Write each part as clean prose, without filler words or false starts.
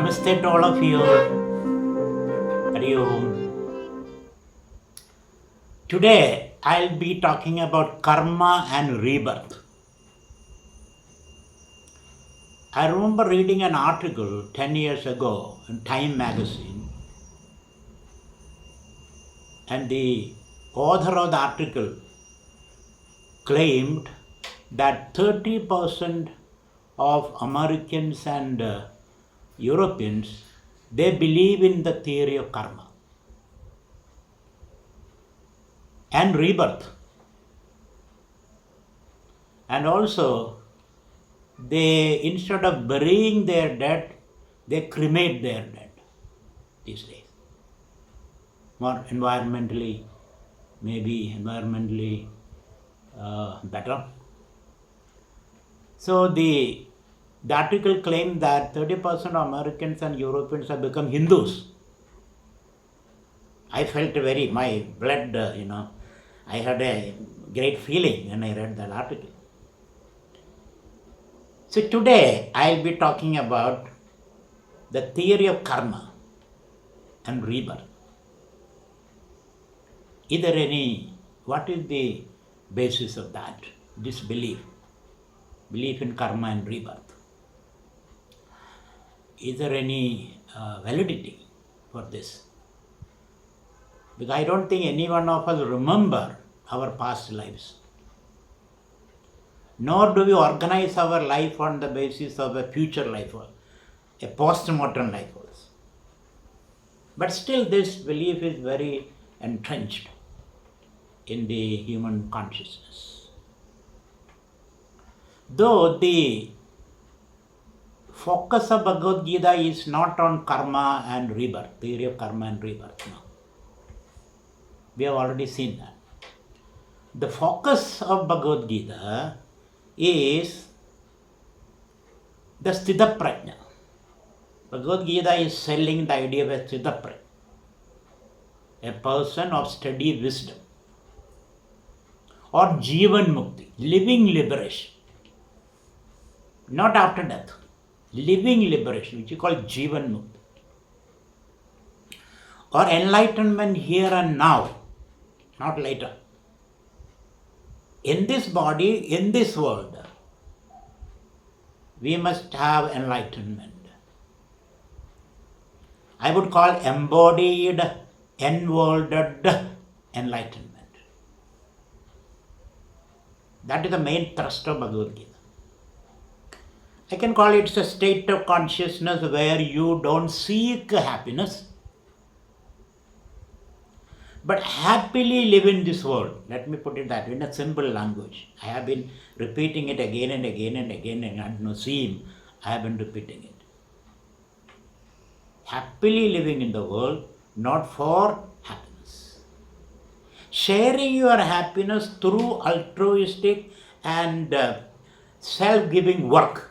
Namaste to all of you. Hari Om. Today I'll be talking about karma and rebirth. I remember reading an article 10 years ago in Time magazine, and the author of the article claimed that 30% of Americans and Europeans, they believe in the theory of karma and rebirth. And also, they, instead of burying their dead, they cremate their dead these days. More environmentally, better. So the article claimed that 30% of Americans and Europeans have become Hindus. I felt my blood, I had a great feeling when I read that article. So today I'll be talking about the theory of karma and rebirth. What is the basis of that, this belief in karma and rebirth? Is there any validity for this? Because I don't think any one of us remember our past lives. Nor do we organize our life on the basis of a future life or a post-mortem life also. But still this belief is very entrenched in the human consciousness. Though the focus of Bhagavad Gita is not on karma and rebirth, theory of karma and rebirth. No. We have already seen that. The focus of Bhagavad Gita is the Sthita Prajna. Bhagavad Gita is selling the idea of a Sthita Prajna, a person of steady wisdom, or Jivan Mukti, living liberation, not after death. Living liberation, which you call Jivan Mukti, or enlightenment here and now, not later. In this body, in this world, we must have enlightenment. I would call embodied, enworlded enlightenment. That is the main thrust of Bhagavad Gita. I can call it a state of consciousness where you don't seek happiness, but happily live in this world. Let me put it that way in a simple language. I have been repeating it again and again and again, and ad nauseam I have been repeating it. Happily living in the world, not for happiness. Sharing your happiness through altruistic and self-giving work.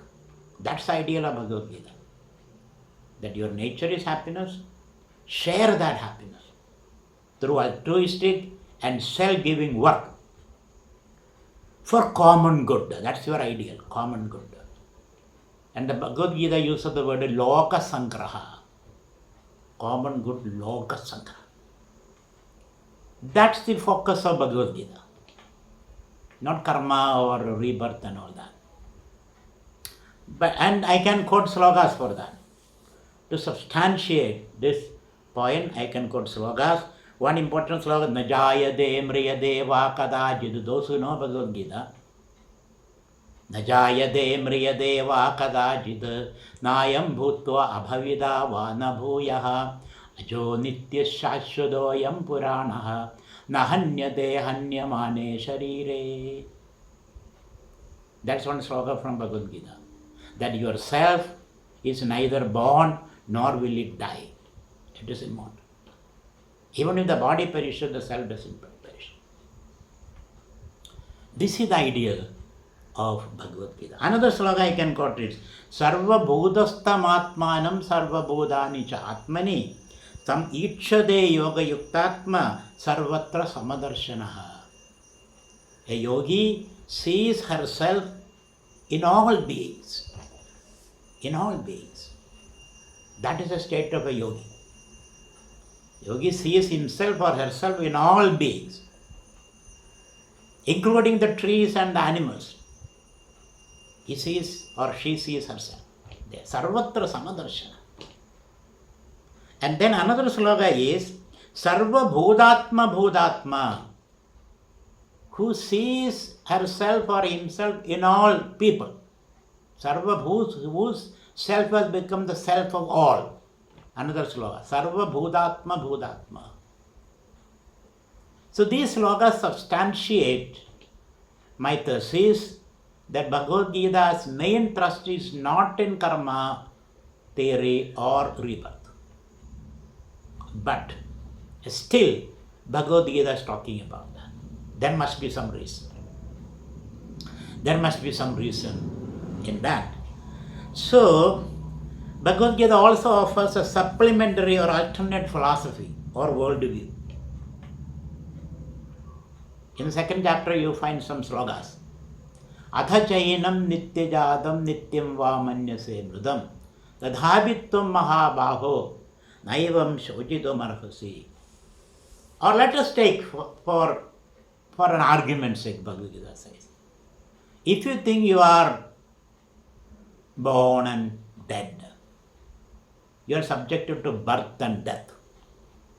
That's the ideal of Bhagavad Gita. That your nature is happiness, share that happiness through altruistic and self-giving work for common good. That's your ideal, common good. And the Bhagavad Gita uses the word Loka Sangraha. Common good, Loka Sangraha. That's the focus of Bhagavad Gita. Not karma or rebirth and all that. And I can quote slokas for that. To substantiate this point, I can quote slokas. One important slogan, Najayade Mriyade Vakadajid. Those who know Bhagavad Gita. Najayade Mriyade Vakadajid. Nayam Bhutva Abhavida Vanabhuyaha. Ajo Nitya Shashvadoyam Puranaha. Nahanyade Hanyamane Sharire. That's one sloka from Bhagavad Gita. That yourself is neither born nor will it die. It is immortal. Even if the body perishes, the self doesn't perish. This is the ideal of Bhagavad Gita. Another sloka I can quote is Sarva Bodhastam Atmanam Sarva Bodhani Cha Atmani Tam Itshade Yoga Yuktatma Sarvatra Samadarshanaha. A yogi sees herself in all beings. In all beings. That is a state of a yogi. Yogi sees himself or herself in all beings, including the trees and the animals. He sees or she sees herself. Sarvatra Samadarshana. And then another sloga is Sarva Bhudatma Bhudatma, who sees herself or himself in all people. Sarva whose self has become the self of all. Another sloga, Sarva Bhudatma Bhudatma. So these slogas substantiate my thesis that Bhagavad Gita's main thrust is not in karma theory or rebirth. But still, Bhagavad Gita is talking about that. There must be some reason. There must be some reason in that. So, Bhagavad Gita also offers a supplementary or alternate philosophy or worldview. In the second chapter, you find some slogas. Atha chainam nityajadam nityam va manyase mrudam tadhabitvam mahabaho naivam shojidam arhasi. Or let us take for an argument's sake, Bhagavad Gita says, if you think you are born and dead, you are subjected to birth and death.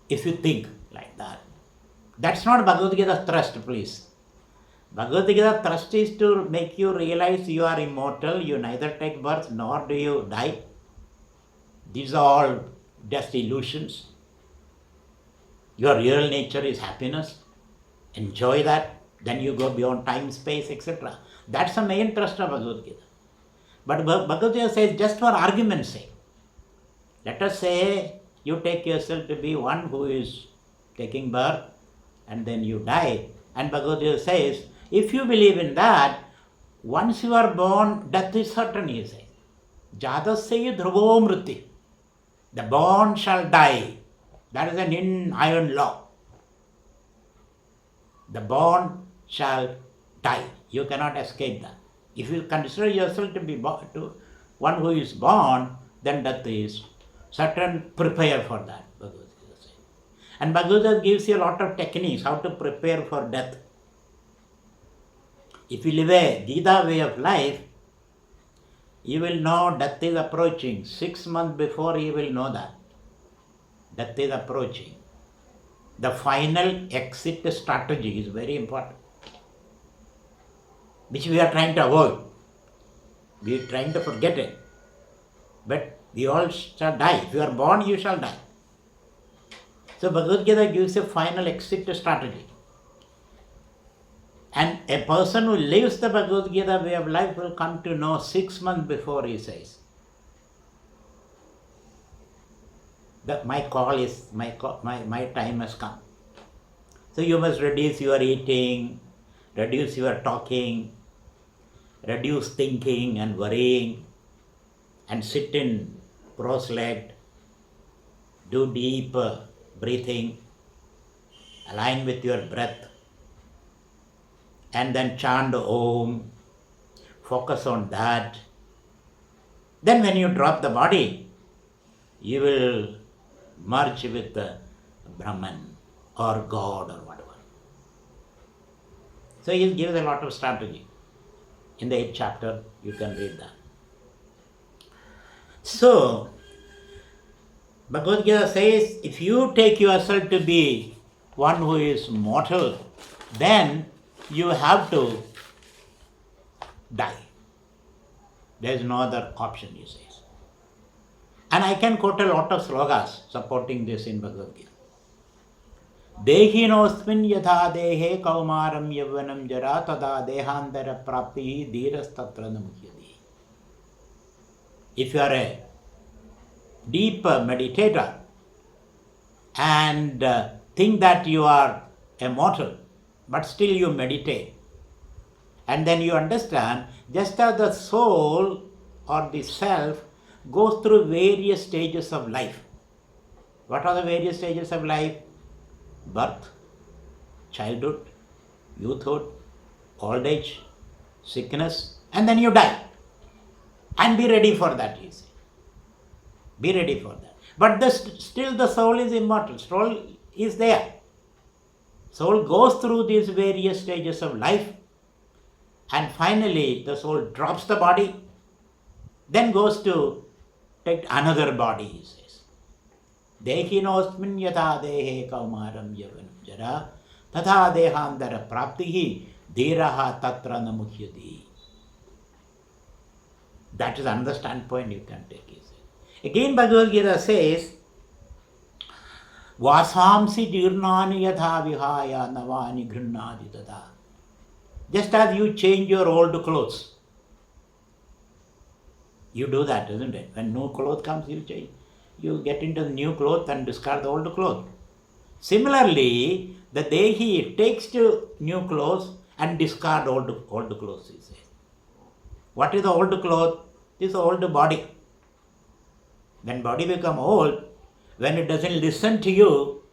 If you think like that, that's not Bhagavad Gita's thrust, please. Bhagavad Gita's thrust is to make you realize you are immortal, you neither take birth nor do you die. These are all just illusions. Your real nature is happiness. Enjoy that. Then you go beyond time, space, etc. That's the main thrust of Bhagavad Gita. But Bhagavad Gita says, just for argument's sake, let us say you take yourself to be one who is taking birth and then you die. And Bhagavad Gita says, if you believe in that, once you are born, death is certain, he says. Jadasya dhruvo mriti. The born shall die. That is an iron law. The born shall die. You cannot escape that. If you consider yourself to be one who is born, then death is certain. Prepare for that, Bhagavad Gita says. And Bhagavad Gita gives you a lot of techniques how to prepare for death. If you live a Gita way of life, you will know death is approaching. 6 months before you will know that. Death is approaching. The final exit strategy is very important, which we are trying to avoid. We are trying to forget it. But we all shall die. If you are born, you shall die. So Bhagavad Gita gives a final exit strategy. And a person who lives the Bhagavad Gita way of life will come to know 6 months before, he says, that my time has come. So you must reduce your eating, reduce your talking, reduce thinking and worrying, and sit in cross-legged, do deep breathing, align with your breath, and then chant Om, focus on that. Then when you drop the body, you will merge with the Brahman or God or whatever. So he gives a lot of strategy. In the 8th chapter, you can read that. So, Bhagavad Gita says, if you take yourself to be one who is mortal, then you have to die. There is no other option, he says. And I can quote a lot of slogas supporting this in Bhagavad Gita. Dehinosmin yatha dehe kaumaram yavvanam jara tada dehantara prapti dhirastatra namuhyadi. If you are a deep meditator and think that you are immortal, but still you meditate, and then you understand just as the soul or the self goes through various stages of life. What are the various stages of life? Birth, childhood, youthhood, old age, sickness, and then you die. And be ready for that, you see. Be ready for that. But still the soul is immortal. Soul is there. Soul goes through these various stages of life, and finally the soul drops the body, then goes to take another body, he says. Dehinosmin yatha dehe kaumaram yavanam jara tatha dehandara praptihi dhiraha tatra namuhyati. That is another standpoint you can take. Again, Bhagavad Gita says, Vasamsi jirnani yatha vihaya navani ghrannadi tata. Just as you change your old clothes. You do that, isn't it? When new clothes comes, you change. You get into the new clothes and discard the old clothes. Similarly, the Dehi takes to new clothes and discard old clothes, he says. What is the old cloth? It is the old body. When body becomes old, when it doesn't listen to you,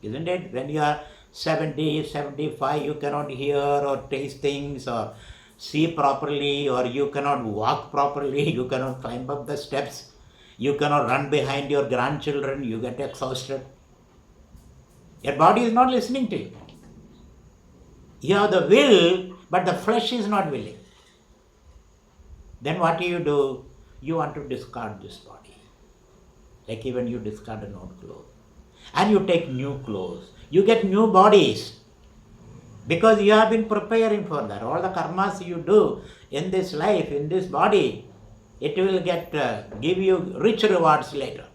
isn't it? When you are 70, 75, you cannot hear or taste things or see properly, or you cannot walk properly, you cannot climb up the steps, you cannot run behind your grandchildren, you get exhausted. Your body is not listening to you. You have the will, but the flesh is not willing. Then what do? You want to discard this body. Like even you discard an old clothes. And you take new clothes. You get new bodies. Because you have been preparing for that. All the karmas you do in this life, in this body, it will give you rich rewards later.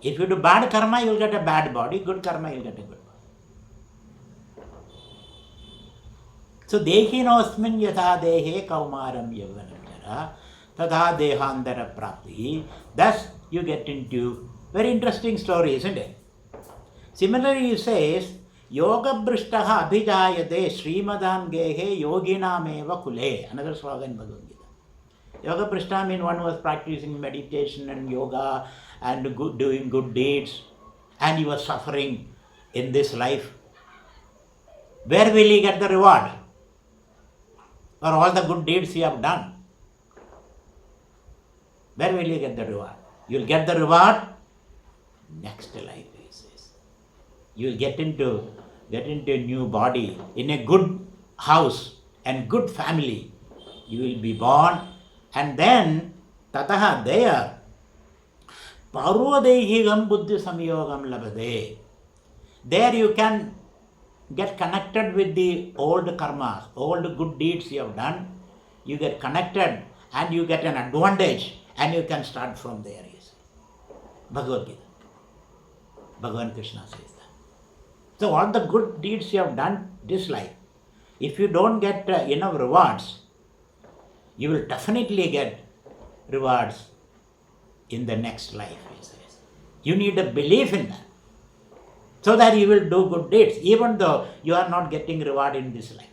If you do bad karma, you will get a bad body. Good karma, you will get a good body. So, dehinosmin yatha dehe kaumaram yavanam jara tatha dehandara prapti. Thus, you get into very interesting story, isn't it? Similarly, he says, Yoga brishtaha abhijayate srimadam gehe yoginameva kule. Another slogan in Bhagavad Gita. Yoga brishta means one who was practicing meditation and yoga and doing good deeds, and he was suffering in this life. Where will he get the reward for all the good deeds he have done? Where will you get the reward? You will get the reward next life, he says. You will get into a new body, in a good house and good family. You will be born, and then tataha there parvadehigam buddhi samyogam labade. There you can get connected with the old karmas, old good deeds you have done. You get connected and you get an advantage, and you can start from there. Bhagavad Gita. Bhagavan Krishna says that. So all the good deeds you have done this life, if you don't get enough rewards, you will definitely get rewards in the next life, he says. You need a belief in that, so that you will do good deeds, even though you are not getting reward in this life.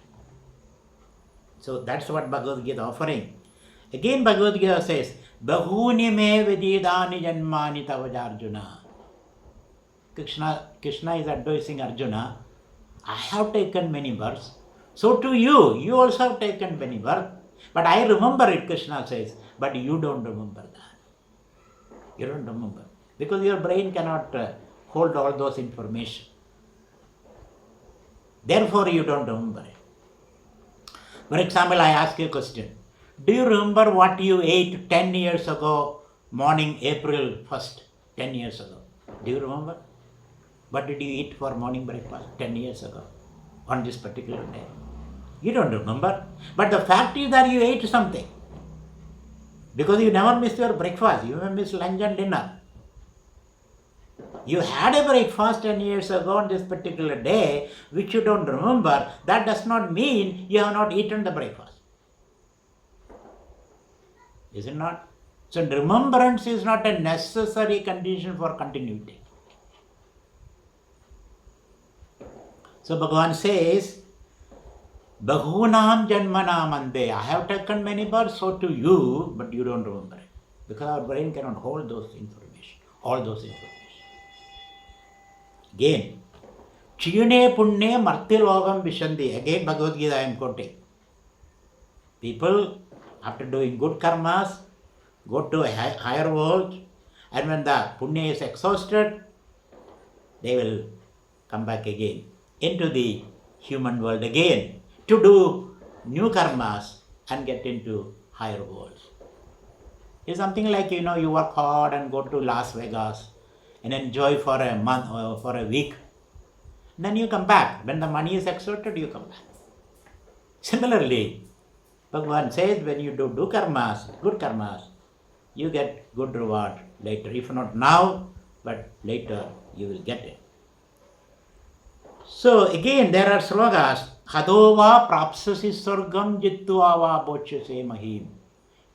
So that's what Bhagavad Gita is offering. Again, Bhagavad Gita says, Bahuni me vedidani janmani tavajarjuna. Krishna is advising Arjuna, I have taken many births, so too you also have taken many births, but I remember it, Krishna says, but you don't remember that. You don't remember, because your brain cannot hold all those information. Therefore, you don't remember it. For example, I ask you a question. Do you remember what you ate 10 years ago, morning, April 1st, 10 years ago? Do you remember? What did you eat for morning breakfast 10 years ago on this particular day? You don't remember. But the fact is that you ate something. Because you never miss your breakfast. You never miss lunch and dinner. You had a breakfast 10 years ago on this particular day, which you don't remember. That does not mean you have not eaten the breakfast. Is it not? So remembrance is not a necessary condition for continuity. So Bhagavan says, Bahunam janmanam ande. I have taken many births, so to you, but you don't remember it. Because our brain cannot hold those information, all those information. Again, Chiyune punne martirogam vishandi. Again, Bhagavad Gita I am quoting. People, after doing good karmas, go to a higher world, and when the punya is exhausted, they will come back again into the human world again to do new karmas and get into higher worlds. It's something like, you work hard and go to Las Vegas and enjoy for a month or for a week. Then you come back. When the money is exhausted, you come back. Similarly, Bhagavan says when you do karmas, good karmas, you get good reward later. If not now, but later you will get it. So again, there are slogas. Hadova prapsasi sargam jittva va bochyase mahim.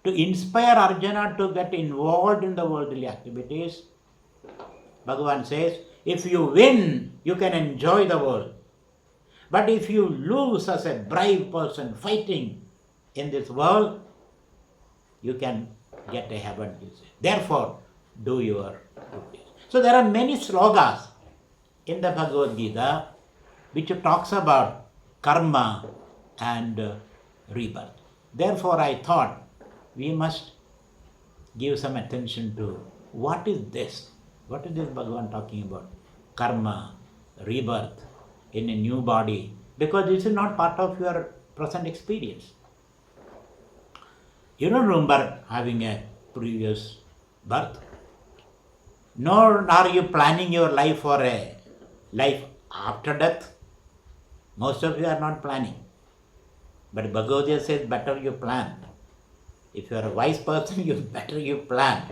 To inspire Arjuna to get involved in the worldly activities, Bhagavan says, if you win, you can enjoy the world. But if you lose as a brave person fighting in this world, you can get a heaven. Therefore, do your duties. So there are many slogas in the Bhagavad Gita which talks about karma and rebirth. Therefore, I thought we must give some attention to what is this? What is this Bhagavan talking about? Karma, rebirth in a new body. Because this is not part of your present experience. You don't remember having a previous birth. Nor are you planning your life for a life after death. Most of you are not planning. But Bhagavad Gita says better you plan. If you are a wise person, better you plan.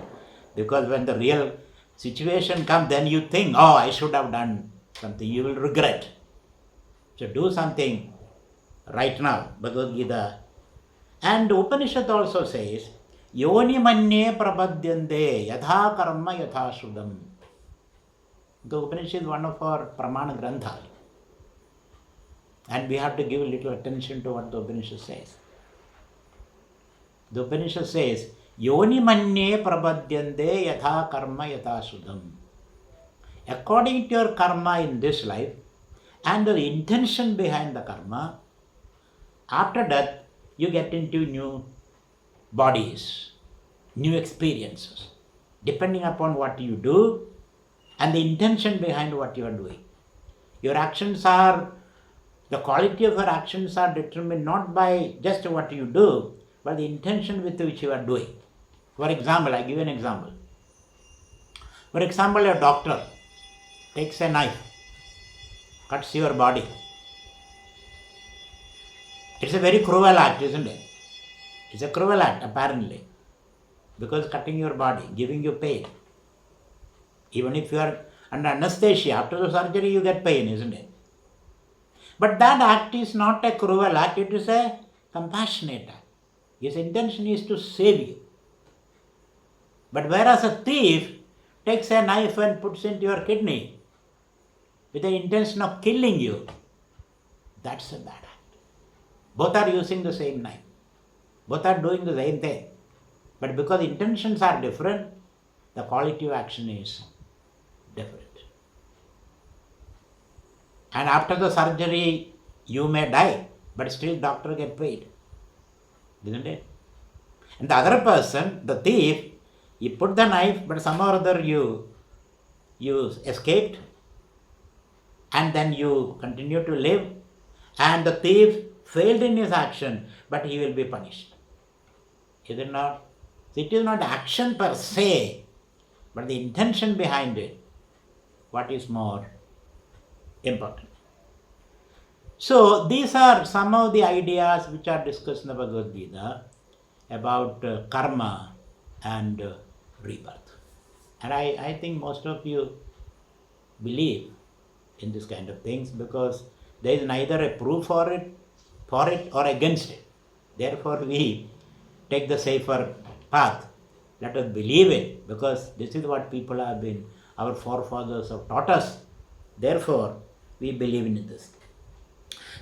Because when the real situation comes, then you think, oh, I should have done something. You will regret. So do something right now. Bhagavad Gita. And Upanishad also says, Yoni manye prabhadyante yatha karma yatha sudam. The Upanishad is one of our pramana granthas. And we have to give a little attention to what the Upanishad says. The Upanishad says, Yoni manye prabhadyante yatha karma yatha sudam. According to your karma in this life and the intention behind the karma, after death you get into new bodies, new experiences, depending upon what you do and the intention behind what you are doing. Your actions are, the quality of your actions are determined not by just what you do, but the intention with which you are doing. For example, I give you an example. For example, a doctor takes a knife, cuts your body. It's a very cruel act, isn't it? It's a cruel act, apparently, because cutting your body, giving you pain. Even if you are under anesthesia, after the surgery you get pain, isn't it? But that act is not a cruel act, it is a compassionate act. His intention is to save you. But whereas a thief takes a knife and puts into your kidney with the intention of killing you, that's a bad act. Both are using the same knife. Both are doing the same thing. But because intentions are different, the quality of action is different. And after the surgery, you may die, but still doctor get paid. Isn't it? And the other person, the thief, he put the knife, but somehow or other you escaped, and then you continue to live, and the thief failed in his action, but he will be punished. Is it not? It is not action per se, but the intention behind it. What is more important? So these are some of the ideas which are discussed in the Bhagavad Gita about karma and rebirth. And I think most of you believe in this kind of things because there is neither a proof for it or against it. Therefore we take the safer path. Let us believe it because this is what people have been, our forefathers have taught us. Therefore we believe in this.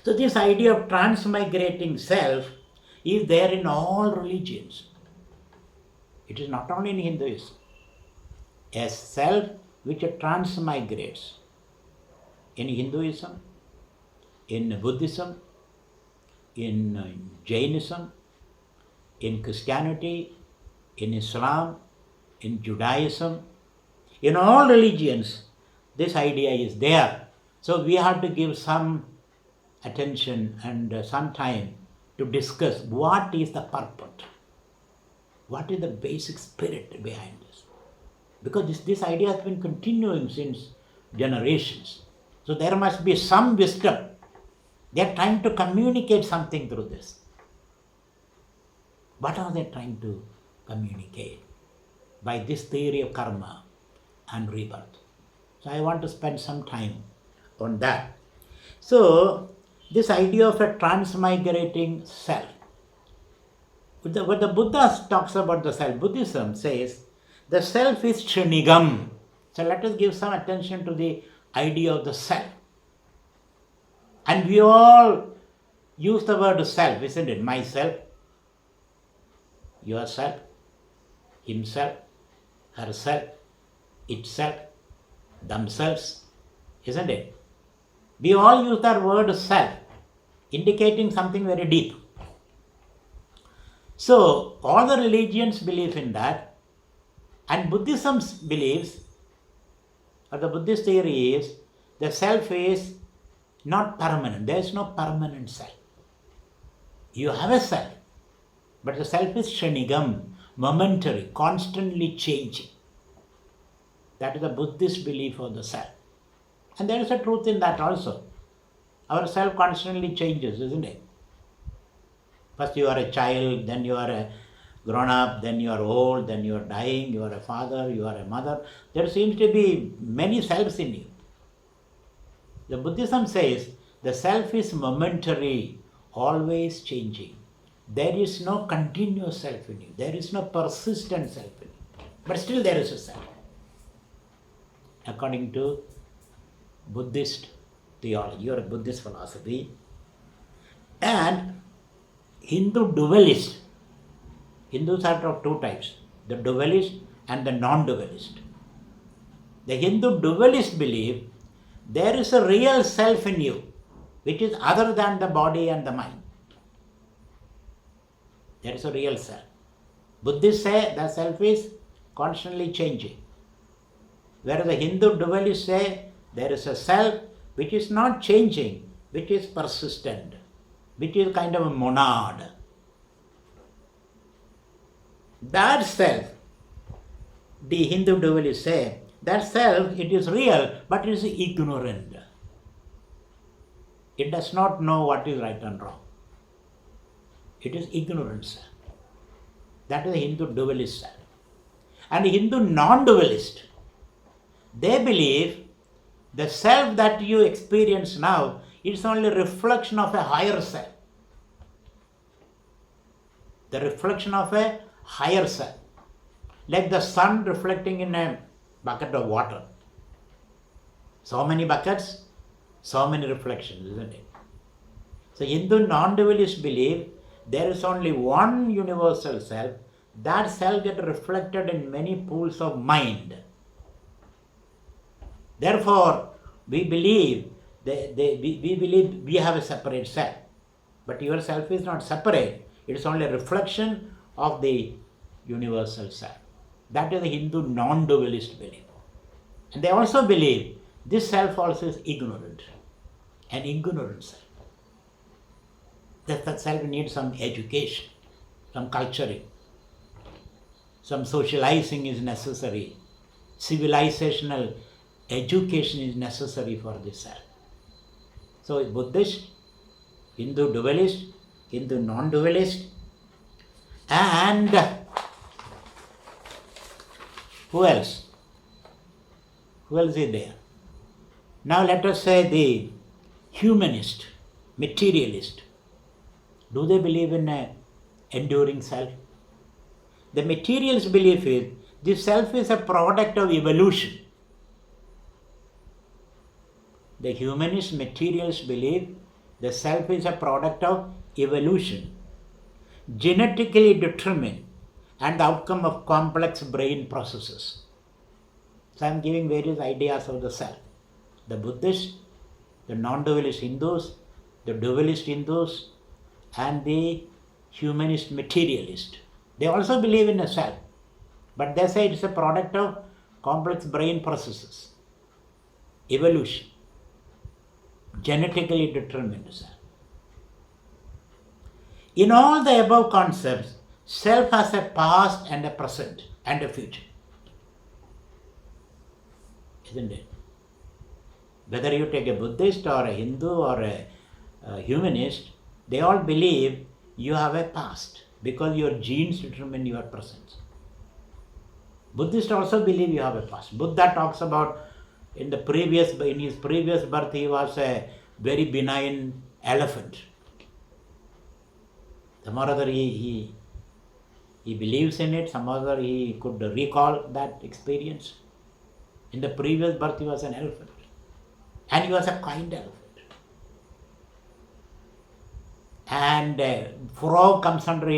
So this idea of transmigrating self is there in all religions. It is not only in Hinduism. A self which transmigrates in Hinduism, in Buddhism, in Jainism, in Christianity, In Islam, in Judaism, in all religions, this idea is there. So we have to give some attention and some time to discuss what is the purport, what is the basic spirit behind this. Because this idea has been continuing since generations. So there must be some wisdom. They are trying to communicate something through this. What are they trying to communicate by this theory of karma and rebirth? So I want to spend some time on that. So this idea of a transmigrating self. When the Buddha talks about the self, Buddhism says the self is Srinigam. So let us give some attention to the idea of the self. And we all use the word self, isn't it? Myself, yourself, himself, herself, itself, themselves, isn't it? We all use that word self, indicating something very deep. So, all the religions believe in that, and Buddhism believes, or the Buddhist theory is, the self is not permanent. There is no permanent self. You have a self, but the self is Shanigam, momentary, constantly changing. That is the Buddhist belief of the self. And there is a truth in that also. Our self constantly changes, isn't it? First you are a child, then you are a grown up, then you are old, then you are dying, you are a father, you are a mother. There seems to be many selves in you. The Buddhism says the self is momentary, always changing. There is no continuous self in you. There is no persistent self in you. But still there is a self. According to Buddhist theology or Buddhist philosophy, and Hindu dualist. Hindus are of two types, the dualist and the non-dualist. The Hindu dualist believe there is a real self in you, which is other than the body and the mind. There is a real self. Buddhists say the self is constantly changing. Whereas the Hindu dualists say there is a self which is not changing, which is persistent, which is kind of a monad. That self, the Hindu dualists say, that self, it is real, but it is ignorant. It does not know what is right and wrong. It is ignorance. That is the Hindu dualist self. And the Hindu non-dualist, they believe the self that you experience now is only a reflection of a higher self. The reflection of a higher self. Like the sun reflecting in a bucket of water. So many buckets, so many reflections, isn't it? So Hindu non-dualists believe there is only one universal self. That self gets reflected in many pools of mind. Therefore, we believe we have a separate self. But your self is not separate. It is only a reflection of the universal self. That is the Hindu non-dualist belief. And they also believe this self also is ignorant. An ignorant self. That self needs some education, some culturing, some socializing is necessary. Civilizational education is necessary for this self. So Buddhist, Hindu dualist, Hindu non-dualist, and who else? Who else is there? Now let us say the humanist, materialist. Do they believe in an enduring self? The materialist belief is this self is a product of evolution. The humanist materialist believe the self is a product of evolution, genetically determined, and the outcome of complex brain processes. So I am giving various ideas of the self. The Buddhist, the non-dualist Hindus, the dualist Hindus, and the humanist materialist. They also believe in a self, But they say it's a product of complex brain processes, evolution, genetically determined self. In all the above concepts, self has a past and a present and a future. Isn't it? Whether you take a Buddhist or a Hindu or a humanist, they all believe you have a past because your genes determine your present. Buddhists also believe you have a past. Buddha talks about in his previous birth he was a very benign elephant. Some other he believes in it, some other he could recall that experience. In the previous birth he was an elephant. And he was a kind elephant. And frog comes under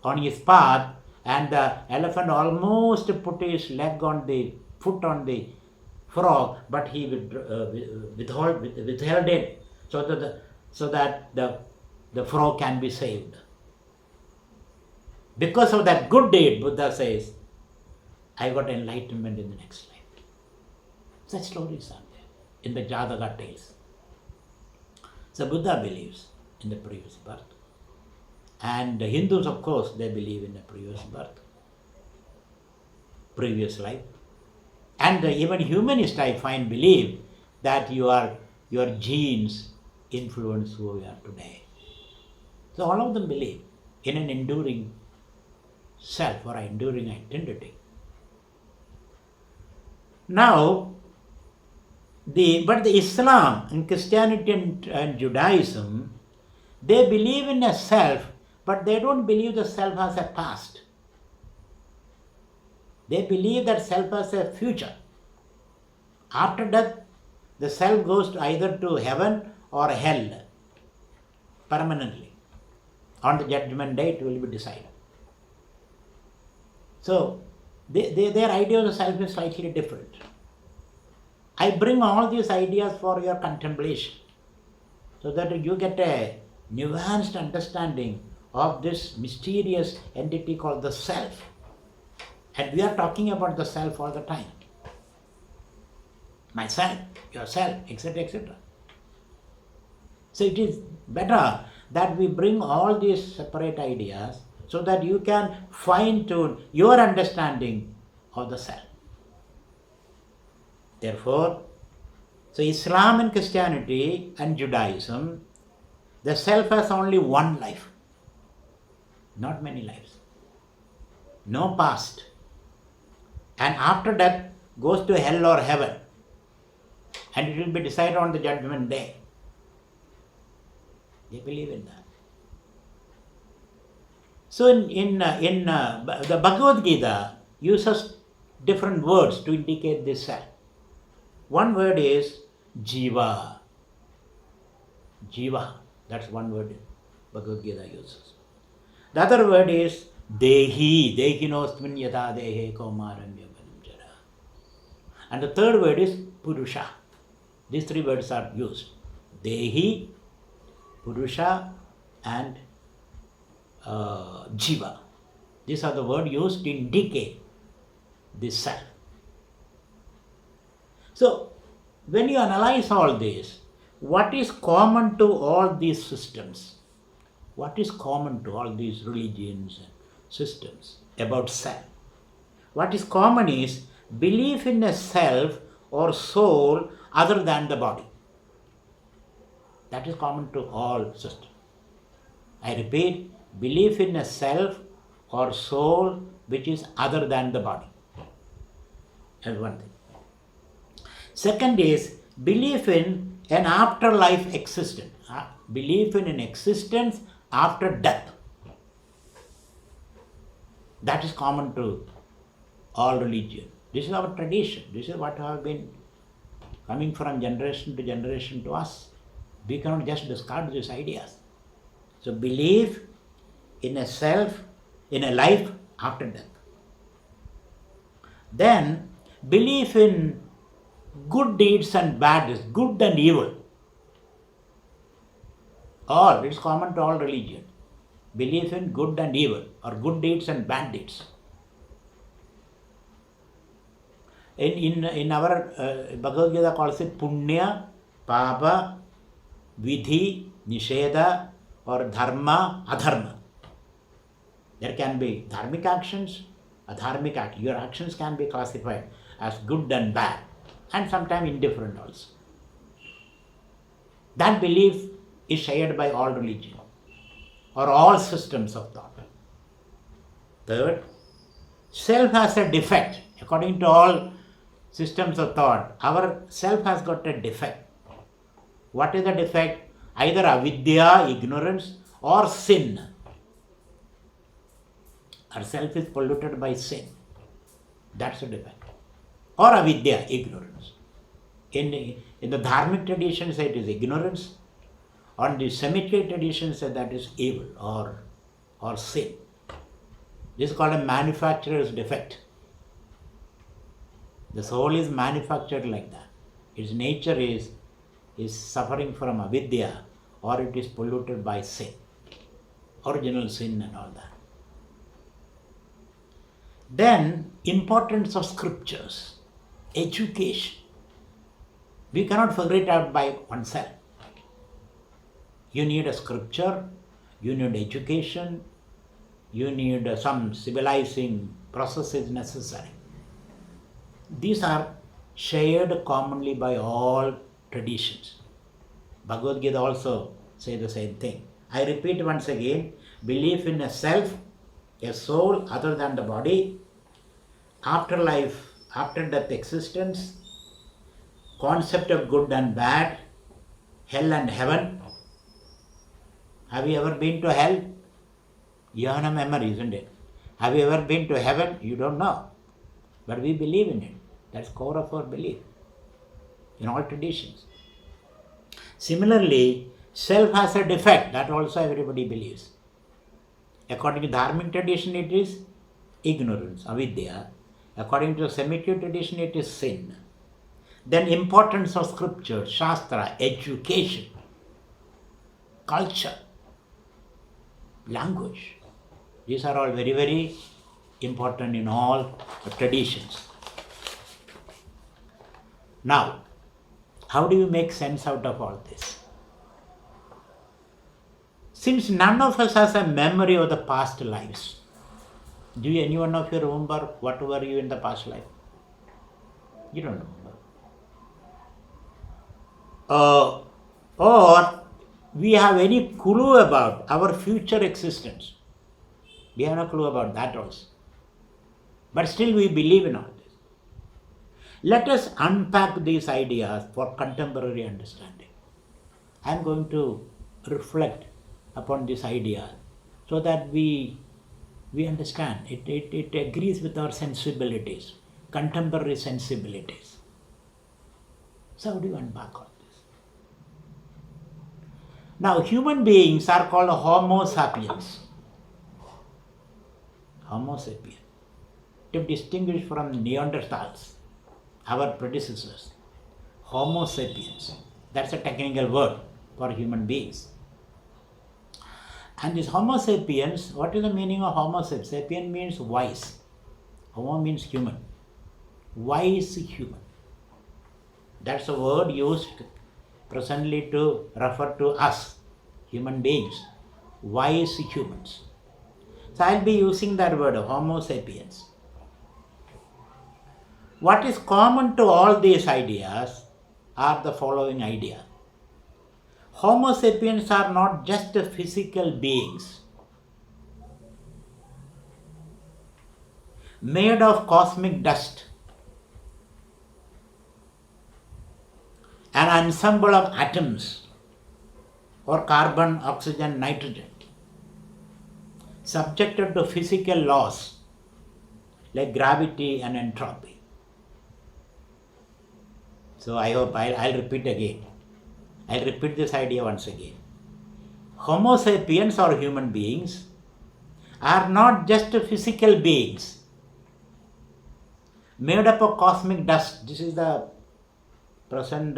on his path, and the elephant almost put his foot on the frog, but he withheld it so that the frog can be saved. Because of that good deed, Buddha says, I got enlightenment in the next life. Such stories are there in the Jataka tales. So Buddha believes in the previous birth. And the Hindus, of course, they believe in the previous birth, previous life. And even humanists, I find, believe that your genes influence who we are today. So all of them believe in an enduring self or enduring identity. Now, but the Islam and Christianity and Judaism, they believe in a self, but they don't believe the self has a past. They believe that self has a future. After death, the self goes either to heaven or hell permanently. On the judgment day, it will be decided. So, their idea of the self is slightly different. I bring all these ideas for your contemplation so that you get a nuanced understanding of this mysterious entity called the self. And we are talking about the self all the time. Myself, yourself, etc., etc. So it is better that we bring all these separate ideas so that you can fine-tune your understanding of the self. Therefore, so Islam and Christianity and Judaism, the self has only one life, not many lives. No past. And after death goes to hell or heaven. And it will be decided on the judgment day. They believe in that. So in the Bhagavad Gita uses different words to indicate this self. One word is jiva. Jiva, that's one word Bhagavad Gita uses. The other word is dehi. Dehinosmin yata dehe kaumaram yavanam jara. And the third word is purusha. These three words are used. Dehi, purusha and jiva. These are the words used to indicate this self. So, when you analyze all this, what is common to all these systems? What is common to all these religions and systems about self? What is common is belief in a self or soul other than the body. That is common to all systems. I repeat, belief in a self or soul which is other than the body. That's one thing. Second is belief in an afterlife existence. Belief in an existence after death. That is common to all religion. This is our tradition. This is what has been coming from generation to generation to us. We cannot just discard these ideas. So belief in a self, in a life after death. Then belief in good deeds and bad deeds, good and evil. All, it is common to all religion. belief in good and evil, or good deeds and bad deeds. In our Bhagavad Gita calls it Punya, Papa, Vidhi, Nisheda, or Dharma, Adharma. There can be dharmic actions, adharmic actions. Your actions can be classified as good and bad, and sometimes indifferent also. That belief is shared by all religions or all systems of thought. Third, self has a defect. According to all systems of thought, our self has got a defect. What is the defect? Either avidya, ignorance, or sin. Our self is polluted by sin. That's a defect. Or avidya, ignorance. In the dharmic traditions, it is ignorance. On the Semitic traditions, that is evil or sin. This is called a manufacturer's defect. The soul is manufactured like that. Its nature is suffering from avidya, or it is polluted by sin, original sin and all that. Then, importance of scriptures, education. We cannot figure it out by oneself. You need a scripture, you need education, you need some civilizing processes necessary. These are shared commonly by all traditions. Bhagavad Gita also says the same thing. I repeat once again, belief in a self, a soul other than the body, afterlife, after death existence, concept of good and bad, hell and heaven. Have you ever been to hell? You have no memory, isn't it? Have you ever been to heaven? You don't know. But we believe in it. That's core of our belief in all traditions. Similarly, self has a defect. That also everybody believes. According to dharmic tradition, it is ignorance, avidya. According to the Semitic tradition, it is sin. Then importance of scripture, shastra, education, culture, language. These are all very, very important in all traditions. Now, how do you make sense out of all this? Since none of us has a memory of the past lives, do any one of you remember what were you in the past life? You don't remember. Or we have any clue about our future existence. We have no clue about that also. But still we believe in all this. Let us unpack these ideas for contemporary understanding. I am going to reflect upon this idea so that we understand. It agrees with our sensibilities, contemporary sensibilities. So how do you unpack all this? Now, human beings are called Homo sapiens. Homo sapiens. To distinguish from Neanderthals, our predecessors. Homo sapiens. That's a technical word for human beings. And this Homo sapiens, what is the meaning of Homo sapiens? Sapien means wise. Homo means human. Wise human. That's a word used presently to refer to us, human beings, wise humans. So I'll be using that word, Homo sapiens. What is common to all these ideas are the following idea. Homo sapiens are not just physical beings made of cosmic dust, an ensemble of atoms or carbon, oxygen, nitrogen, subjected to physical laws like gravity and entropy. So I hope I'll repeat again. I'll repeat this idea once again. Homo sapiens or human beings are not just physical beings made up of cosmic dust. This is the present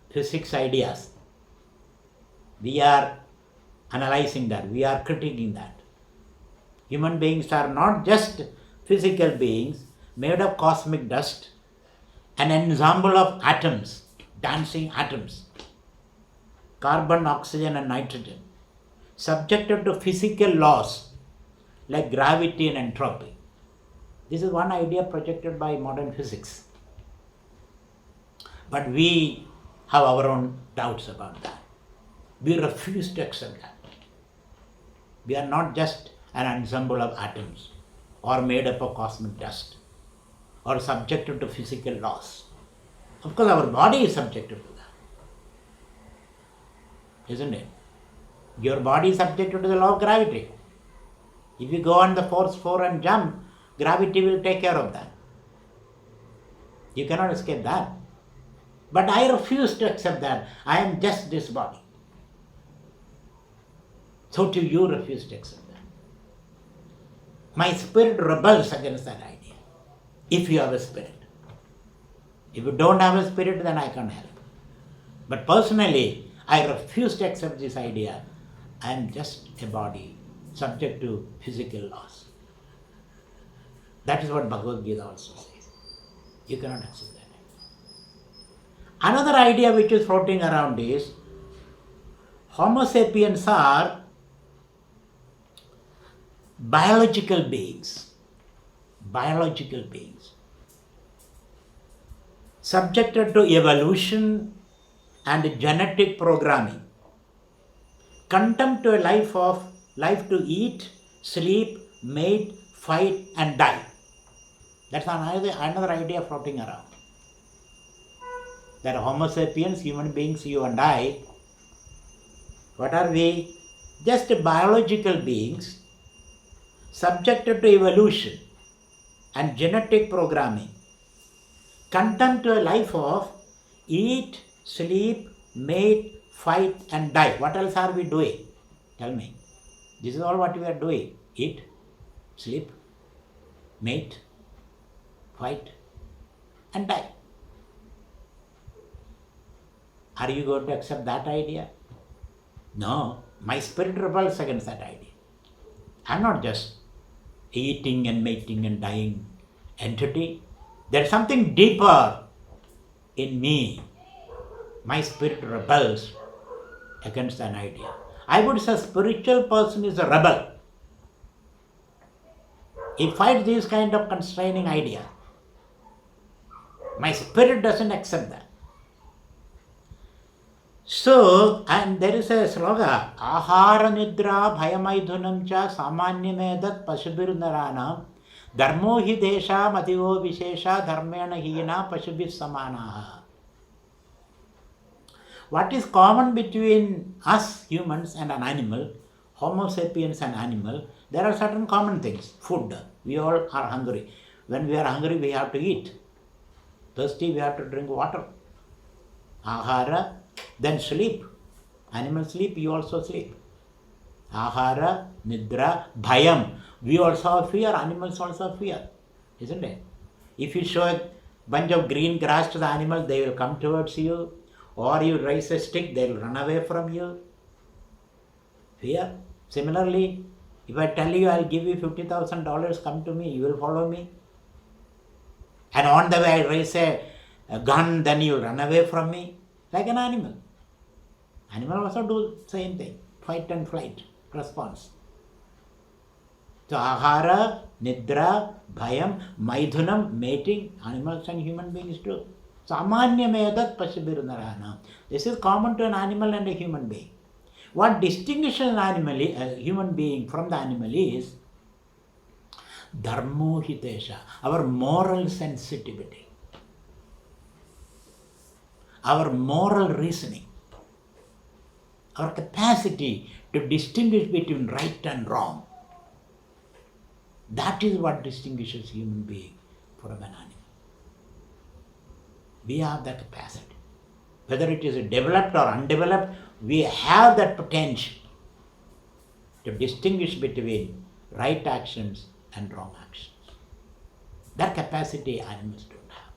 physics ideas. We are analyzing that. We are critiquing that. Human beings are not just physical beings made of cosmic dust, an ensemble of atoms, dancing atoms, carbon, oxygen and nitrogen, subjected to physical laws like gravity and entropy. This is one idea projected by modern physics. But we have our own doubts about that. We refuse to accept that. We are not just an ensemble of atoms or made up of cosmic dust or subjected to physical laws. Of course, our body is subjected to that, isn't it? Your body is subjected to the law of gravity. If you go on the force 4 and jump, gravity will take care of that. You cannot escape that. But I refuse to accept that. I am just this body. So too you refuse to accept that. My spirit rebels against that idea. If you have a spirit. If you don't have a spirit, then I can't help. But personally, I refuse to accept this idea. I am just a body subject to physical laws. That is what Bhagavad Gita also says. You cannot accept that. Another idea which is floating around is Homo sapiens are biological beings. Biological beings. Subjected to evolution and genetic programming. Condemned to a life to eat, sleep, mate, fight and die. That's another idea floating around. That Homo sapiens, human beings, you and I, what are we? Just biological beings subjected to evolution and genetic programming, condemned to a life of eat, sleep, mate, fight and die. What else are we doing? Tell me. This is all what we are doing. Eat, sleep, mate, fight and die. Are you going to accept that idea? No, my spirit rebels against that idea. I'm not just eating and mating and dying entity. There's something deeper in me. My spirit rebels against an idea. I would say a spiritual person is a rebel. He fights these kind of constraining ideas. My spirit doesn't accept that. So, and there is a slogan, Ahara Nidra Bhayamaidhunam cha Samanyamedat Pasubir Narana Dharmo hi desha mativo vishesha dharmena hina pasubir samanaha. What is common between us humans and an animal, Homo sapiens and animal, there are certain common things. Food. We all are hungry. When we are hungry, we have to eat. Thirsty, we have to drink water. Ahara, then sleep. Animals sleep, you also sleep. Ahara, nidra, bhayam. We also fear, animals also fear. Isn't it? If you show a bunch of green grass to the animal, they will come towards you. Or you raise a stick, they will run away from you. Fear. Similarly, if I tell you I'll give you $50,000, come to me, you will follow me. And on the way I raise a gun, then you run away from me. Like an animal. Animal also do same thing. Fight and flight response. So ahara, nidra, bhayam, maidhunam, mating, animals and human beings do. Samanyamedat pasubir narana. This is common to an animal and a human being. What distinguishes an animal, a human being from the animal is dharmo hitesha, our moral sensitivity, our moral reasoning, our capacity to distinguish between right and wrong. That is what distinguishes human being from an animal. We have that capacity. Whether it is developed or undeveloped, we have that potential to distinguish between right actions and wrong actions. That capacity animals don't have.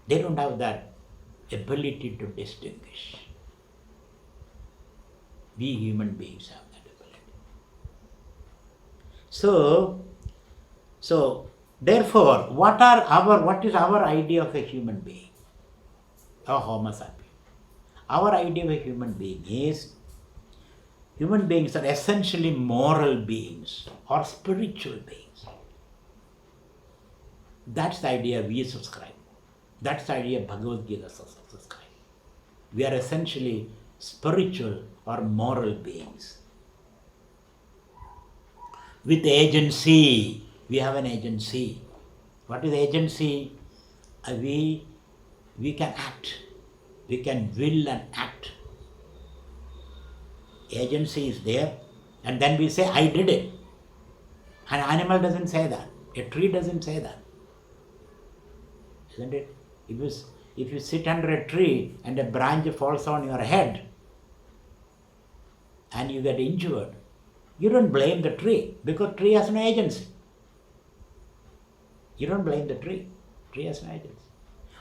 They don't have that ability to distinguish. We human beings have that ability. So therefore, what is our idea of a human being? Or Homo sapiens. Our idea of a human being is, human beings are essentially moral beings or spiritual beings. That's the idea we subscribe. That's the idea Bhagavad Gita subscribe. We are essentially spiritual or moral beings. With agency, we have an agency. What is agency? We can act. We can will and act. Agency is there, and then we say, I did it. An animal doesn't say that. A tree doesn't say that. Isn't it? If you sit under a tree and a branch falls on your head and you get injured, you don't blame the tree because tree has no agency. You don't blame the tree. Tree has no agency.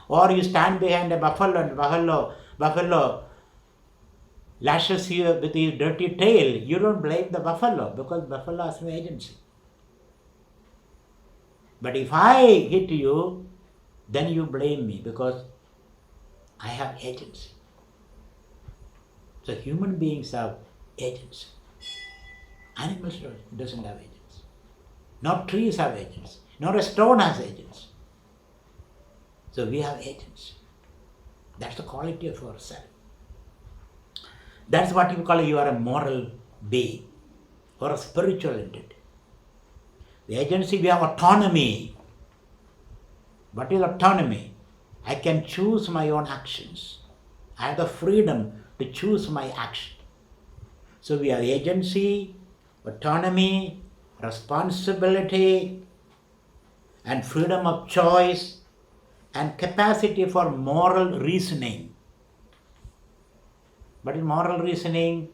Or you stand behind a buffalo and buffalo lashes you with his dirty tail. You don't blame the buffalo because buffalo has no agency. But if I hit you, then you blame me because I have agency. So human beings have agency. Animals doesn't have agency. Not trees have agency. Not a stone has agency. So we have agency. That's the quality of ourselves. That's what you call you are a moral being or a spiritual entity. The agency, we have autonomy. What is autonomy? I can choose my own actions. I have the freedom to choose my action. So we have agency, autonomy, responsibility, and freedom of choice, and capacity for moral reasoning. What is moral reasoning?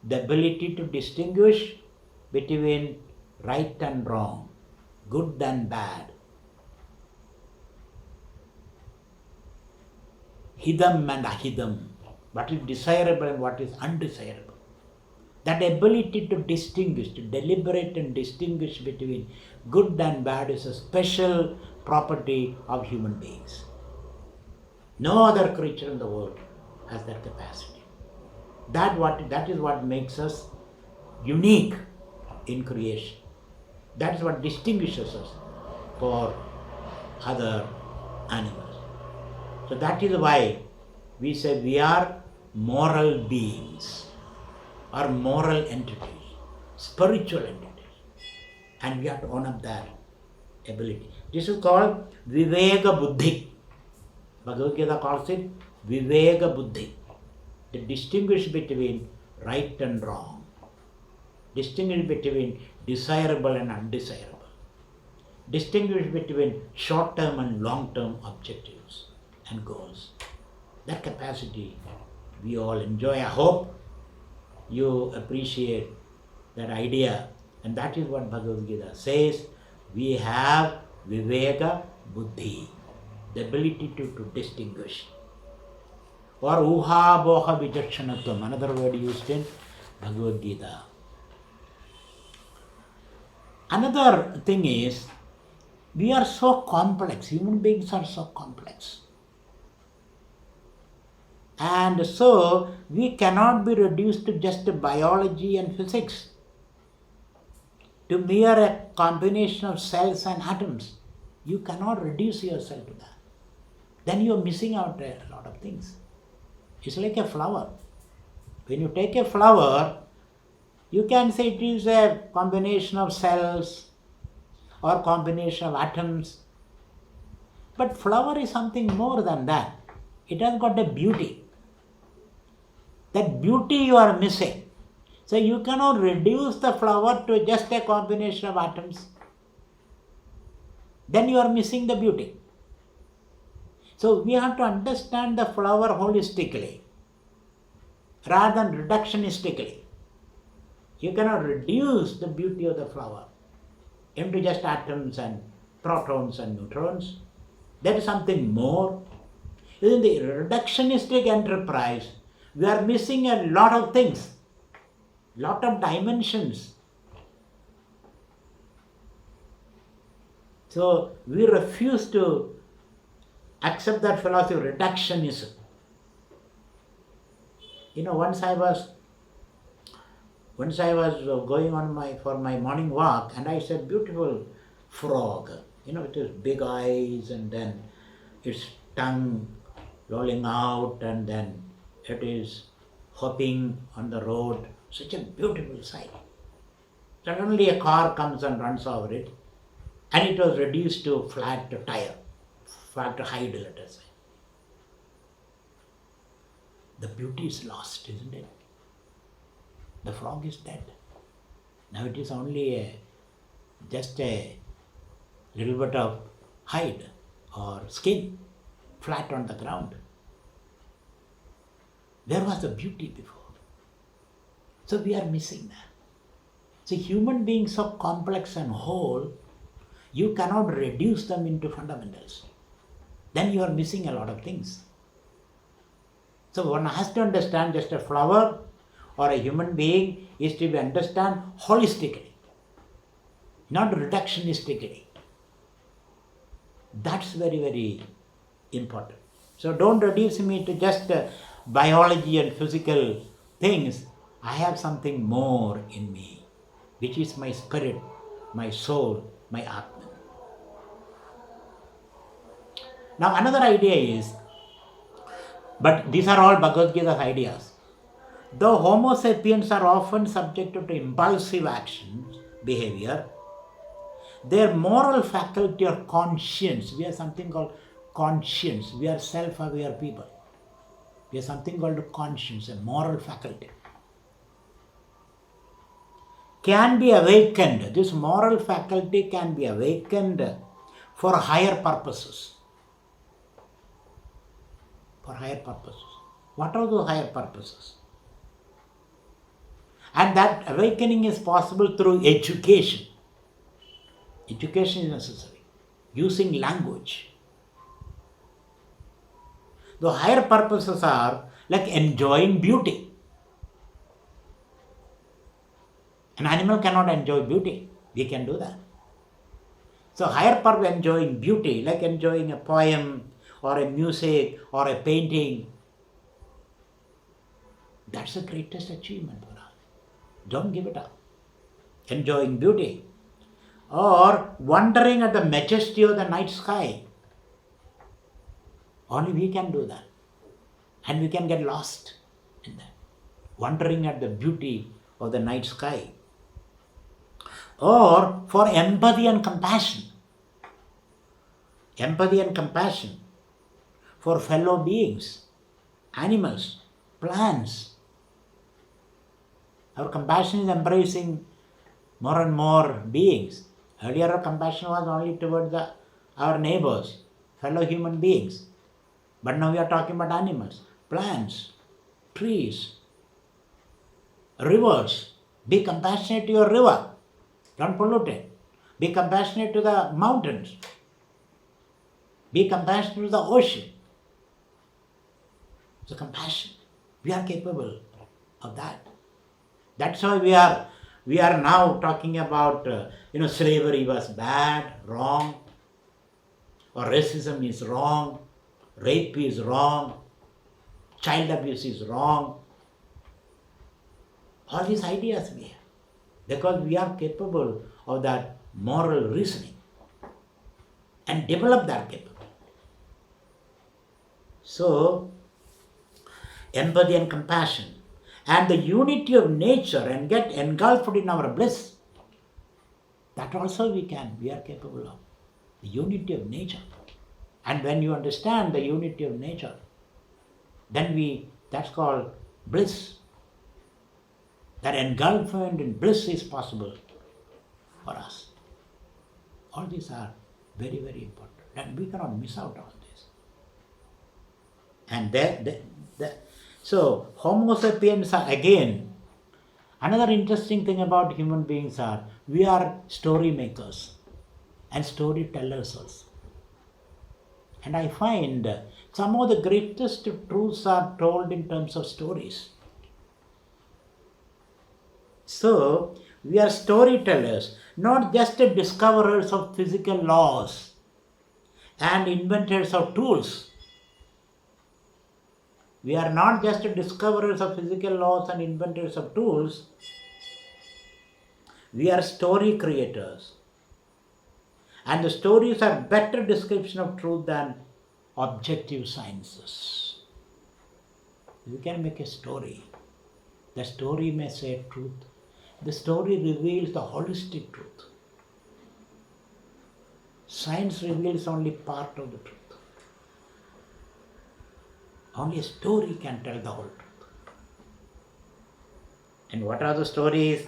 The ability to distinguish between right and wrong, good and bad, hidam and ahidam, what is desirable and what is undesirable. That ability to distinguish, to deliberate and distinguish between good and bad is a special property of human beings. No other creature in the world has that capacity. That is what makes us unique in creation. That is what distinguishes us for other animals. So that is why we say we are moral beings or moral entities, spiritual entities. And we have to own up that ability. This is called Viveka Buddhi. Bhagavad Gita calls it Viveka Buddhi. To distinguish between right and wrong. Distinguish between desirable and undesirable. Distinguish between short-term and long-term objectives and goals. That capacity we all enjoy. I hope you appreciate that idea. And that is what Bhagavad Gita says. We have Viveka Buddhi, the ability to distinguish. Or Uha Boha Vijakshanatam, another word used in Bhagavad Gita. Another thing is, we are so complex, human beings are so complex. And so, we cannot be reduced to just biology and physics, to mere a combination of cells and atoms. You cannot reduce yourself to that. Then you are missing out a lot of things. It's like a flower. When you take a flower, you can say it is a combination of cells or combination of atoms. But flower is something more than that. It has got a beauty. That beauty you are missing. So you cannot reduce the flower to just a combination of atoms. Then you are missing the beauty. So we have to understand the flower holistically rather than reductionistically. You cannot reduce the beauty of the flower into just atoms and protons and neutrons. There is something more. In the reductionistic enterprise, we are missing a lot of things, lot of dimensions. So we refuse to accept that philosophy of reductionism. Once I was going on for my morning walk, and I saw a beautiful frog, with its big eyes and then its tongue rolling out, and then it is hopping on the road. Such a beautiful sight. Suddenly a car comes and runs over it, and it was reduced to flat tire, flat hide, let us say. The beauty is lost, isn't it? The frog is dead. Now it is only just a little bit of hide or skin flat on the ground. There was the beauty before. So we are missing that. So human beings are complex and whole. You cannot reduce them into fundamentals. Then you are missing a lot of things. So one has to understand just a flower or a human being is to be understood holistically, not reductionistically. That's very, very important. So don't reduce me to just biology and physical things. I have something more in me, which is my spirit, my soul, my Atman. Now another idea is, but these are all Bhagavad Gita's ideas. Though Homo sapiens are often subjected to impulsive actions, behavior, their moral faculty or conscience, we have something called conscience, we are self-aware people. We have something called conscience, a moral faculty, can be awakened. This moral faculty can be awakened for higher purposes. For higher purposes. What are those higher purposes? And that awakening is possible through education. Education is necessary. Using language. The higher purposes are like enjoying beauty. An animal cannot enjoy beauty. We can do that. So higher purpose, enjoying beauty, like enjoying a poem or a music or a painting. That's the greatest achievement for us. Don't give it up. Enjoying beauty. Or wondering at the majesty of the night sky. Only we can do that. And we can get lost in that. Wondering at the beauty of the night sky. Or for empathy and compassion. Empathy and compassion for fellow beings, animals, plants. Our compassion is embracing more and more beings. Earlier our compassion was only towards our neighbors, fellow human beings. But now we are talking about animals, plants, trees, rivers. Be compassionate to your river. Don't pollute it. Be compassionate to the mountains. Be compassionate to the ocean. So compassion. We are capable of that. That's why we are now talking about slavery was bad, wrong, or racism is wrong, rape is wrong, child abuse is wrong. All these ideas we have. Because we are capable of that moral reasoning and develop that capability. So, empathy and compassion and the unity of nature and get engulfed in our bliss. That also we are capable of. The unity of nature. And when you understand the unity of nature, then that's called bliss. That engulfment in bliss is possible for us. All these are very, very important. And we cannot miss out on this. And so Homo sapiens are again, another interesting thing about human beings are, we are story makers and storytellers also. And I find some of the greatest truths are told in terms of stories. So, We are storytellers, not just discoverers of physical laws and inventors of tools. We are not just discoverers of physical laws and inventors of tools. We are story creators. And the stories are better description of truth than objective sciences. You can make a story. The story may say truth. The story reveals the holistic truth. Science reveals only part of the truth. Only a story can tell the whole truth. And what are the stories?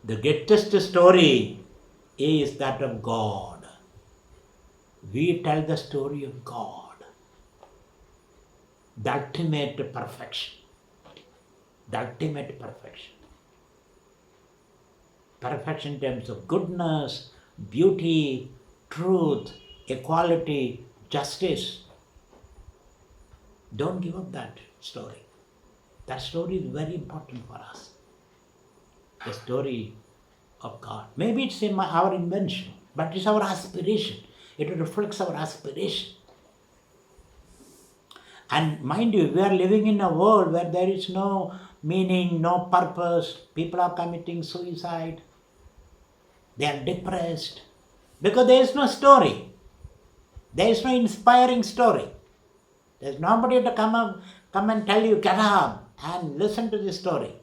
The greatest story is that of God. We tell the story of God. The ultimate perfection. The ultimate perfection. Perfection in terms of goodness, beauty, truth, equality, justice. Don't give up that story. That story is very important for us. The story of God. Maybe it's our invention, but it's our aspiration. It reflects our aspiration. And mind you, we are living in a world where there is no meaning, no purpose. People are committing suicide. They are depressed because there is no story. There is no inspiring story. There is nobody to come and tell you, get up and listen to this story.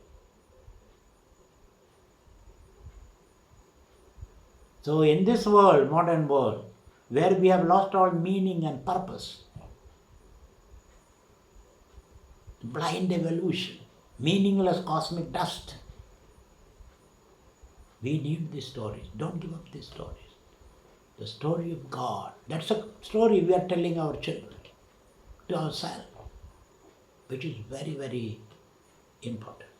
So in this world, modern world, where we have lost all meaning and purpose, blind evolution, meaningless cosmic dust, we need these stories. Don't give up these stories. The story of God. That's a story we are telling our children, to ourselves, which is very, very important.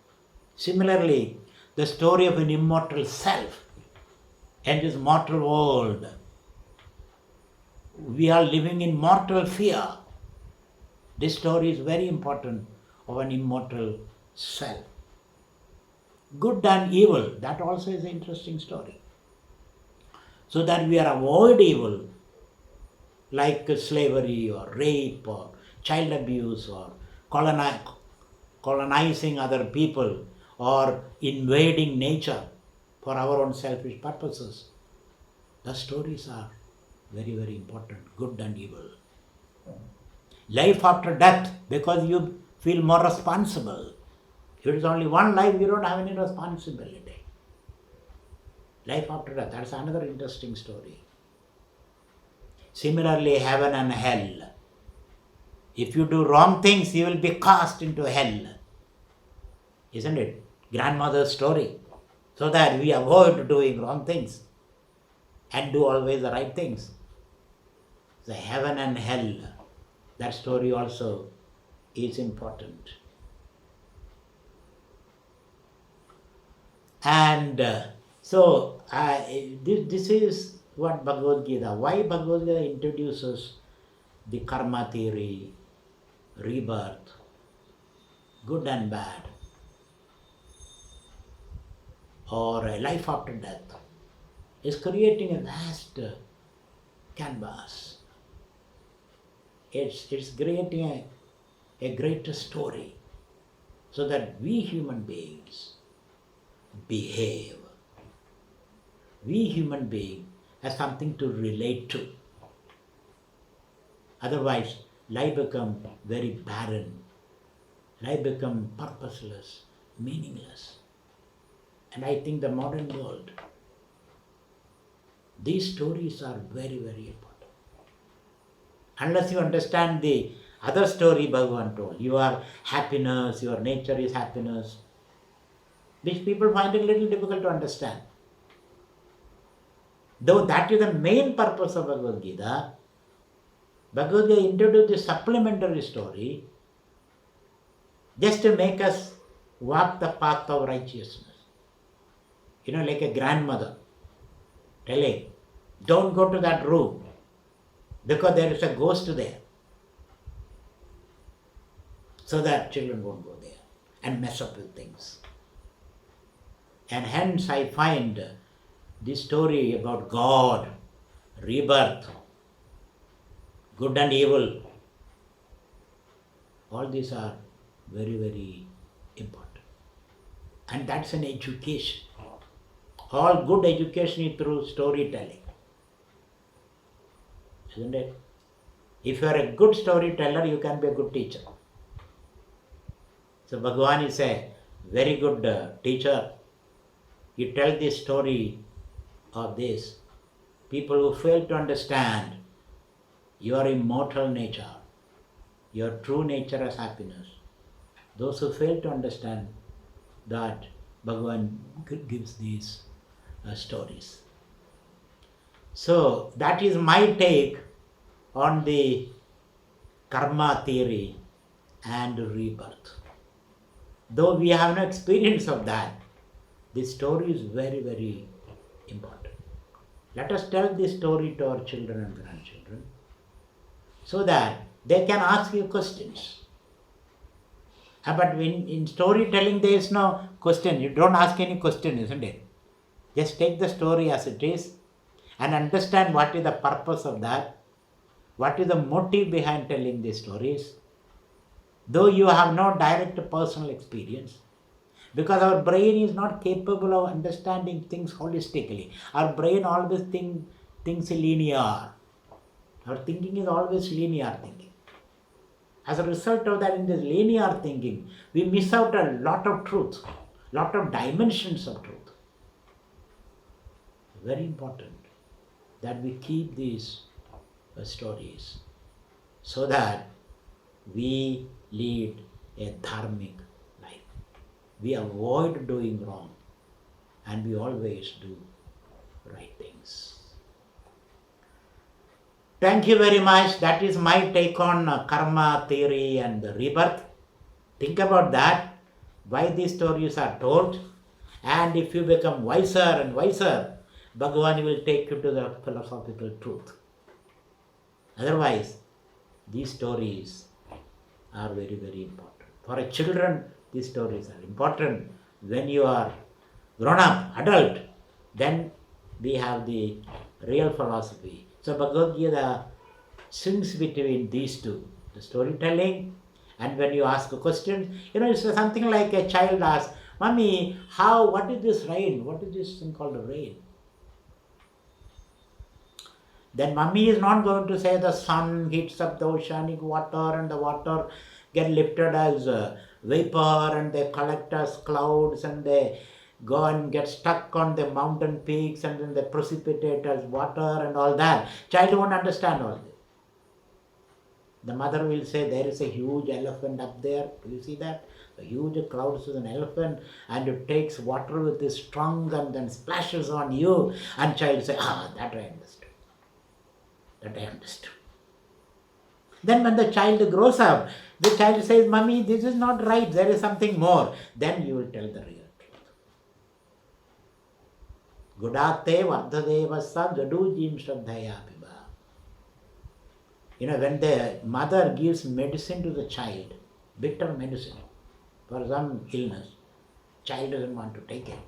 Similarly, the story of an immortal self and this mortal world. We are living in mortal fear. This story is very important of an immortal self. Good and evil, that also is an interesting story. So that we are avoid evil, like slavery or rape or child abuse or colonizing other people or invading nature for our own selfish purposes. The stories are very, very important, good and evil. Life after death, because you feel more responsible. If it is only one life, you don't have any responsibility. Life after death, that's another interesting story. Similarly, heaven and hell. If you do wrong things, you will be cast into hell. Isn't it? Grandmother's story. So that we avoid doing wrong things and do always the right things. The heaven and hell, that story also is important. And this is what Bhagavad Gita, why Bhagavad Gita introduces the karma theory, rebirth, good and bad, or a life after death, is creating a vast canvas. It's creating a greater story so that we human beings behave. We human beings have something to relate to. Otherwise, life becomes very barren. Life becomes purposeless, meaningless. And I think the modern world, these stories are very, very important. Unless you understand the other story Bhagavan told, your happiness, your nature is happiness, which people find it a little difficult to understand. Though that is the main purpose of Bhagavad Gita, Bhagavad Gita introduced a supplementary story just to make us walk the path of righteousness. Like a grandmother telling, don't go to that room because there is a ghost there. So that children won't go there and mess up with things. And hence I find this story about God, rebirth, good and evil, all these are very, very important. And that's an education. All good education is through storytelling. Isn't it? If you are a good storyteller, you can be a good teacher. So Bhagavan is a very good teacher. He tells this story of this. People who fail to understand your immortal nature, your true nature as happiness. Those who fail to understand that, Bhagavan gives these stories. So that is my take on the karma theory and rebirth. Though we have no experience of that, this story is very, very important. Let us tell this story to our children and grandchildren so that they can ask you questions. But in storytelling there is no question. You don't ask any question, isn't it? Just take the story as it is and understand what is the purpose of that, what is the motive behind telling these stories. Though you have no direct personal experience, because our brain is not capable of understanding things holistically. Our brain always thinks linear. Our thinking is always linear thinking. As a result of that, in this linear thinking, we miss out a lot of truth, lot of dimensions of truth. Very important that we keep these stories so that we lead a dharmic life. We avoid doing wrong and we always do right things. Thank you very much. That is my take on karma theory and the rebirth. Think about that, why these stories are told, and if you become wiser and wiser, Bhagavan will take you to the philosophical truth. Otherwise, these stories are very, very important. For a children, these stories are important. When you are grown up, adult, then we have the real philosophy. So Bhagavad Gita swings between these two, the storytelling, and when you ask a question, it's something like a child asks, Mommy, what is this rain? What is this thing called a rain? Then Mommy is not going to say the sun heats up the oceanic water and the water get lifted as vapor and they collect as clouds and they go and get stuck on the mountain peaks and then they precipitate as water and all that. Child won't understand all this. The mother will say, there is a huge elephant up there. Do you see that? A huge cloud is an elephant and it takes water with its trunk and then splashes on you. And child say, that I understood. That I understood. Then when the child grows up, the child says, Mommy, this is not right. There is something more. Then you will tell the real truth. Gudate vardhadevasa gadujim shraddhaya piba. When the mother gives medicine to the child, bitter medicine, for some illness, child doesn't want to take it.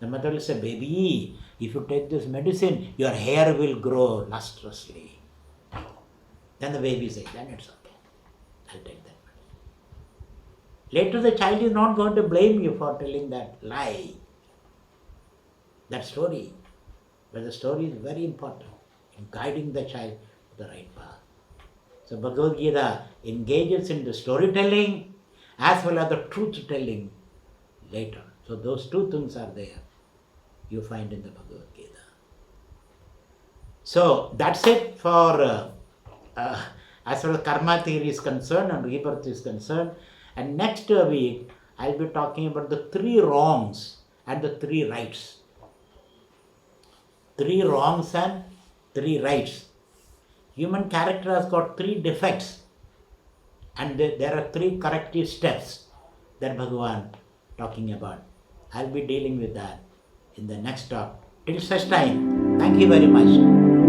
The mother will say, baby, if you take this medicine, your hair will grow lustrously. Then the baby says, then it's okay. I'll take that medicine. Later the child is not going to blame you for telling that lie, that story. But the story is very important in guiding the child to the right path. So Bhagavad Gita engages in the storytelling as well as the truth-telling later. So those two things are there, you find in the Bhagavad Gita. So that's it for as far as karma theory is concerned and rebirth is concerned. And next week, I'll be talking about the 3 wrongs and the 3 rights. 3 wrongs and 3 rights. Human character has got 3 defects and there are 3 corrective steps that Bhagavan talking about. I'll be dealing with that in the next talk. Till such time, thank you very much.